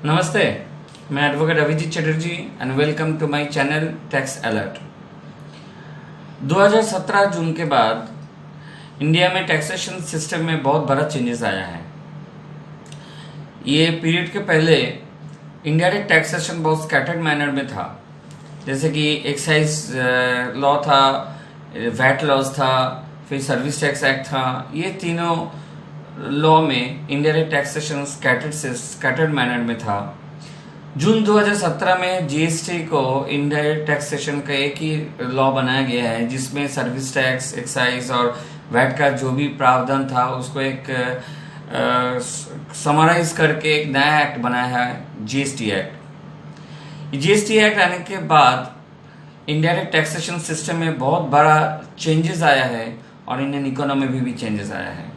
नमस्ते, मैं advocate Abhijit Chatterjee and welcome to my channel tax alert. 2017 जून के बाद इंडिया में टैक्सेशन सिस्टम में बहुत बड़ा चेंजेस आया है। ये पीरियड के पहले इनडायरेक्ट टैक्सेशन बहुत स्कैटर्ड मैनर में था, जैसे कि एक्साइज लॉ था, वैट लॉज था, फिर सर्विस टैक्स एक्ट था। ये तीनों लॉ में इनडायरेक्ट टैक्सेशन स्कैटर्ड मैनर में था। जून 2017 में जीएसटी को इनडायरेक्ट टैक्सेशन का एक ही लॉ बनाया गया है, जिसमें सर्विस टैक्स, एक्साइज और वैट का जो भी प्रावधान था उसको एक समराइज करके एक नया एक्ट बनाया है, जीएसटी एक्ट। जीएसटी एक्ट आने के बाद इनडायरेक्ट टैक्सेशन सिस्टम में बहुत बड़ा चेंजेस आया है और इंडियन इकोनॉमी में भी चेंजेस आया है।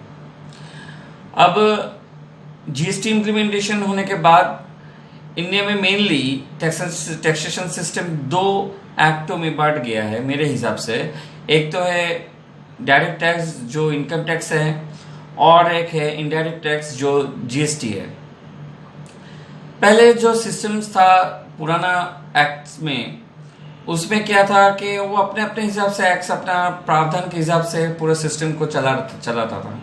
अब जीएसटी इम्प्लीमेंटेशन होने के बाद इंडिया में मेनली टैक्सेशन सिस्टम दो एक्टों में बांट गया है मेरे हिसाब से। एक तो है डायरेक्ट टैक्स जो इनकम टैक्स है, और एक है इनडायरेक्ट टैक्स जो जीएसटी है। पहले जो सिस्टम्स था पुराना एक्ट में, उसमें क्या था कि वो अपने अपने हिसाब से एक्ट अपना प्रावधान के हिसाब से पूरे सिस्टम को चलाता था।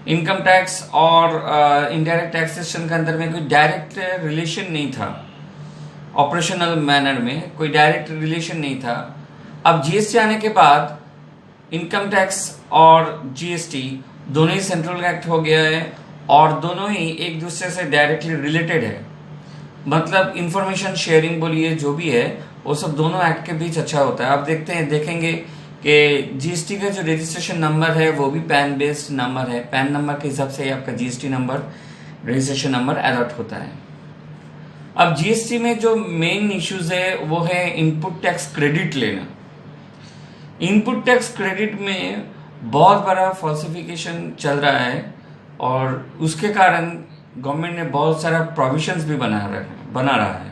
इनकम टैक्स और इनडायरेक्ट टैक्सेशन के अंदर में कोई डायरेक्ट रिलेशन नहीं था, ऑपरेशनल मैनर में कोई डायरेक्ट रिलेशन नहीं था। अब जीएसटी आने के बाद इनकम टैक्स और जीएसटी दोनों ही सेंट्रल एक्ट हो गया है और दोनों ही एक दूसरे से डायरेक्टली रिलेटेड है। मतलब इंफॉर्मेशन शेयरिंग बोलिए, जो भी है वो सब दोनों एक्ट के बीच अच्छा होता है। आप देखेंगे कि जीएसटी का जो रजिस्ट्रेशन नंबर है वो भी पैन बेस्ड नंबर है। पैन नंबर के हिसाब से आपका GST number, registration number allot होता है। अब जीएसटी में जो मेन इश्यूज है वो है इनपुट टैक्स क्रेडिट लेना। इनपुट टैक्स क्रेडिट में बहुत बड़ा फॉल्सिफिकेशन चल रहा है और उसके कारण गवर्नमेंट ने बहुत सारा प्रोविजंस भी बना रहा है।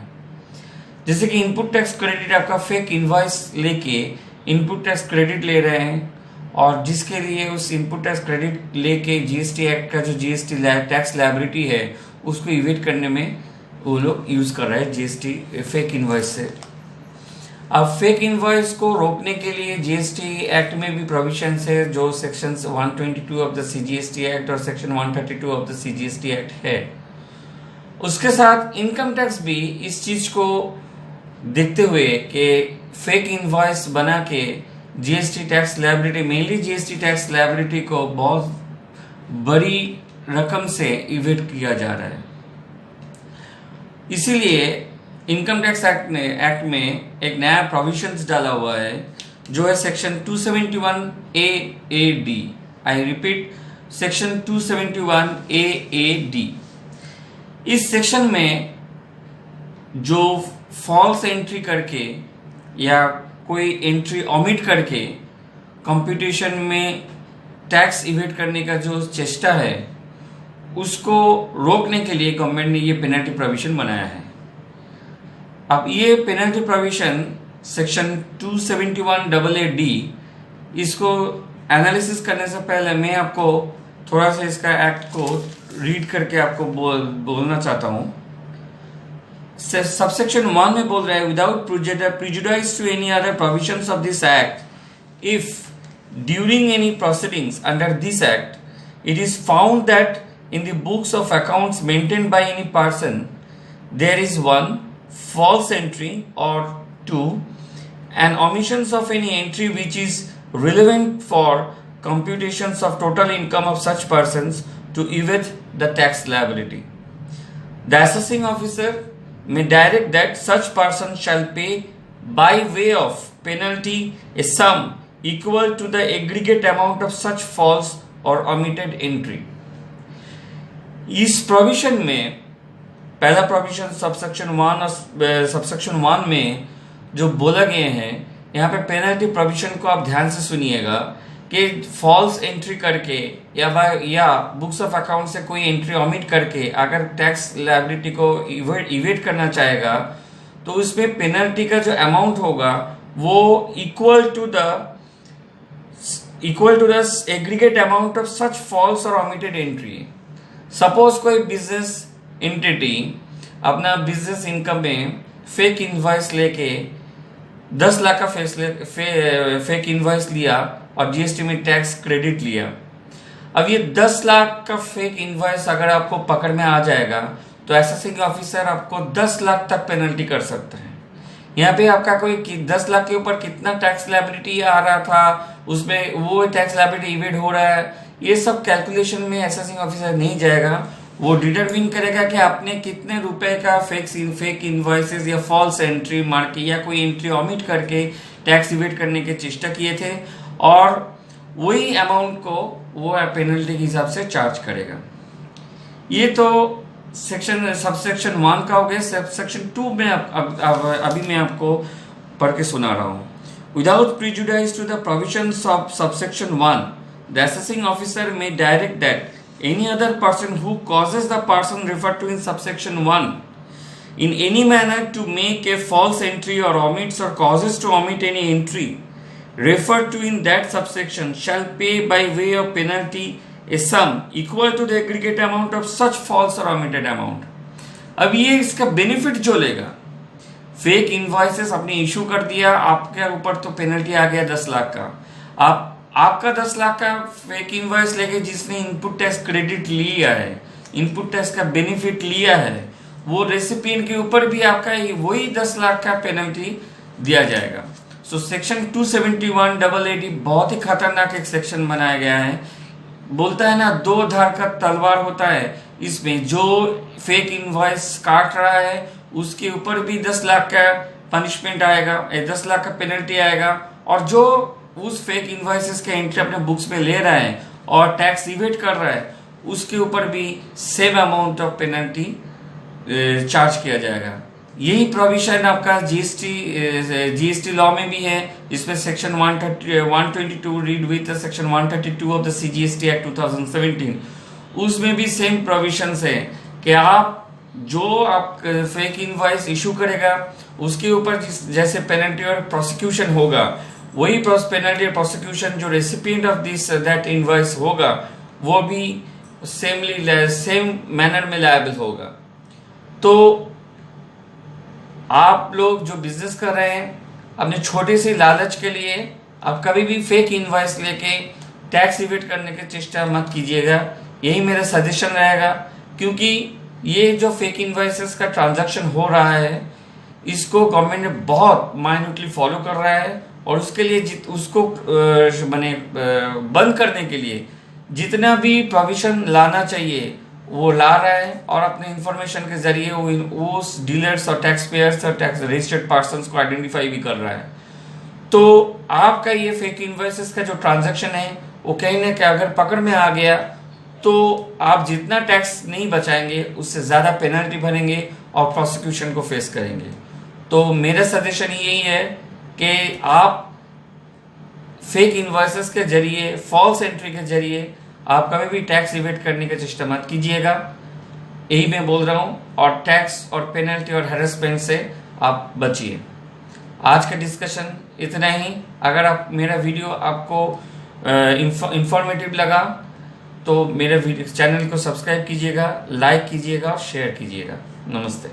जैसे कि इनपुट टैक्स क्रेडिट आपका फेक इनवॉइस लेके इनपुट टैक्स क्रेडिट ले रहे हैं, और जिसके लिए उस इनपुट टैक्स क्रेडिट लेके जीएसटी एक्ट का जो जीएसटी टैक्स लायबिलिटी है उसको इवेट करने में वो लोग यूज कर रहे हैं जीएसटी फेक इनवॉइस से। अब फेक इनवॉइस को रोकने के लिए जीएसटी एक्ट में भी प्रोविजंस है, जो section 122 of the CGST act और section 132 of the CGST act है। उसके साथ इनकम टैक्स भी इस चीज को देखते हुए कि फेक इनवॉइस बना के GST tax liability, mainly GST tax liability को बहुत बड़ी रकम से इवेट किया जा रहा है। इसीलिए इनकम टैक्स एक्ट में एक नया प्रोविजंस डाला हुआ है जो है section 271A I repeat, section 271A। इस सेक्शन में जो फॉल्स एंट्री करके या कोई एंट्री ओमिट करके कंप्यूटेशन में टैक्स इवेट करने का जो चेष्टा है उसको रोकने के लिए गवर्नमेंट ने ये पेनल्टी प्रोविजन बनाया है। अब ये पेनल्टी प्रोविजन सेक्शन 271AA, इसको एनालिसिस करने से पहले मैं आपको थोड़ा सा इसका एक्ट को रीड करके आपको बोलना चाहता हूं। सबसेक्शन 1 में बोल रहा है, without prejudice to any other provisions of this act, if during any proceedings under this act it is found that in the books of accounts maintained by any person there is 1 false entry or 2 an omissions of any entry which is relevant for computations of total income of such persons to evade the tax liability. The assessing officer may direct that such person shall pay by way of penalty a sum equal to the aggregate amount of such false or omitted entry. इस provision में पहला provision subsection 1 में जो बोला गया है, यहाँ पे पेनल्टी प्रोविजन को आप ध्यान से सुनिएगा कि फॉल्स एंट्री करके या बुक्स ऑफ अकाउंट से कोई एंट्री ओमिट करके अगर टैक्स लायबिलिटी को इवेट करना चाहेगा तो उसमें पेनल्टी का जो अमाउंट होगा वो equal to the aggregate amount of such false और ओमिटेड एंट्री। सपोज कोई बिजनेस एंटिटी अपना बिजनेस इनकम में फेक इनवॉइस लेके 10 लाख का फेक इनवॉइस लिया और जीएसटी में टैक्स क्रेडिट लिया। अब ये 10 लाख का फेक इनवॉइस अगर आपको पकड़ में आ जाएगा तो असेसिंग ऑफिसर आपको 10 लाख तक पेनल्टी कर सकता है। यहाँ पे आपका कोई 10 लाख के ऊपर कितना टैक्स लायबिलिटी आ रहा था, उसमें वो टैक्स लायबिलिटी इवेड हो रहा है, ये सब कैलकुलेशन में असेसिंग ऑफिसर नहीं जाएगा। वो डिटरमिन करेगा कि आपने कितने रुपए का फेक इनवॉइसेस या फॉल्स एंट्री मार के या कोई एंट्री ऑमिट करके टैक्स इवेड करने की चेष्टा किए थे, और वही अमाउंट को वो पेनल्टी के हिसाब से चार्ज करेगा। ये तो सबसेक्शन 1 का हो गया। सबसेक्शन 2 में अभी मैं आपको पढ़ के सुना रहा हूँ। Without prejudice to the provisions of subsection 1, the assessing officer may direct that any other person who causes the person referred to in subsection 1 in any manner to make a false entry or omits or causes to omit any entry referred to in that subsection shall pay by way of penalty a sum equal to the aggregate amount of such false or omitted amount। अब ये इसका benefit जो लेगा, fake invoices आपने issue कर दिया, आपके ऊपर तो पेनल्टी आ गया 10 लाख का। आपका 10 लाख का फेक इनवॉइस लेके जिसने इनपुट टैक्स क्रेडिट लिया है, इनपुट टैक्स का बेनिफिट लिया है, वो रेसिपिएंट के ऊपर भी आपका वही 10 लाख का पेनल्टी दिया जाएगा। सो सेक्शन 271 बहुत ही खतरनाक एक सेक्शन बनाया गया है। बोलता है ना, 2 धार का तलवार होता है। इसमें जो फेक इनवॉइस काट रहा है उसके ऊपर भी 10 लाख का पनिशमेंट आएगा, 10 लाख का पेनल्टी आएगा, और जो उस फेक इनवॉइसेस के एंट्री अपने बुक्स में ले रहा है और टैक्स इवेट कर रहा है उसके ऊपर भी same amount of penalty charge किया जाएगा। यही प्रोविजन आपका जीएसटी लॉ में भी है, जिसमें section 122 read with section 132 of the CGST act 2017। उसमें भी सेम प्रोविजंस है कि आप फेक इनवॉइस इशू करेगा उसके ऊपर जैसे पेनल्टी और प्रोसिक्यूशन होगा, वही पेनल्टी और प्रोसिक्यूशन जो रेसिपिएंट ऑफ दैट इनवॉइस होगा वो भी सेम मैनर में लायबल होगा। तो आप लोग जो बिजनेस कर रहे हैं, अपने छोटे से लालच के लिए आप कभी भी फेक इनवॉइस लेके टैक्स इवेट करने की चेष्टा मत कीजिएगा। यही मेरा सजेशन रहेगा, क्योंकि ये जो फेक इनवॉइसेस का ट्रांजैक्शन हो रहा है इसको गवर्नमेंट ने बहुत माइन्यूटली फॉलो कर रहा है, और उसके लिए उसको बंद करने के लिए जितना भी प्रोविजन लाना चाहिए वो ला रहा है, और अपने इंफॉर्मेशन के जरिए वो डीलर्स और टैक्स पेयर्स और टैक्स रजिस्टर्ड पर्सन्स को आइडेंटिफाई भी कर रहा है। तो आपका ये फेक इनवॉइसेस का जो ट्रांजैक्शन है वो कहीं ना कहीं अगर पकड़ में आ गया तो आप जितना टैक्स नहीं बचाएंगे उससे ज़्यादा पेनल्टी भरेंगे और प्रोसिक्यूशन को फेस करेंगे। तो मेरा सजेशन यही है कि आप फेक इनवॉइसेस के जरिए, फॉल्स एंट्री के जरिए आप कभी भी टैक्स इवेट करने का चेष्टा मत कीजिएगा। यही मैं बोल रहा हूँ, और टैक्स और पेनल्टी और हैरेसमेंट से आप बचिए। आज का डिस्कशन इतना ही। अगर आप मेरा वीडियो आपको इंफॉर्मेटिव लगा तो मेरे चैनल को सब्सक्राइब कीजिएगा, लाइक कीजिएगा और शेयर कीजिएगा। नमस्ते।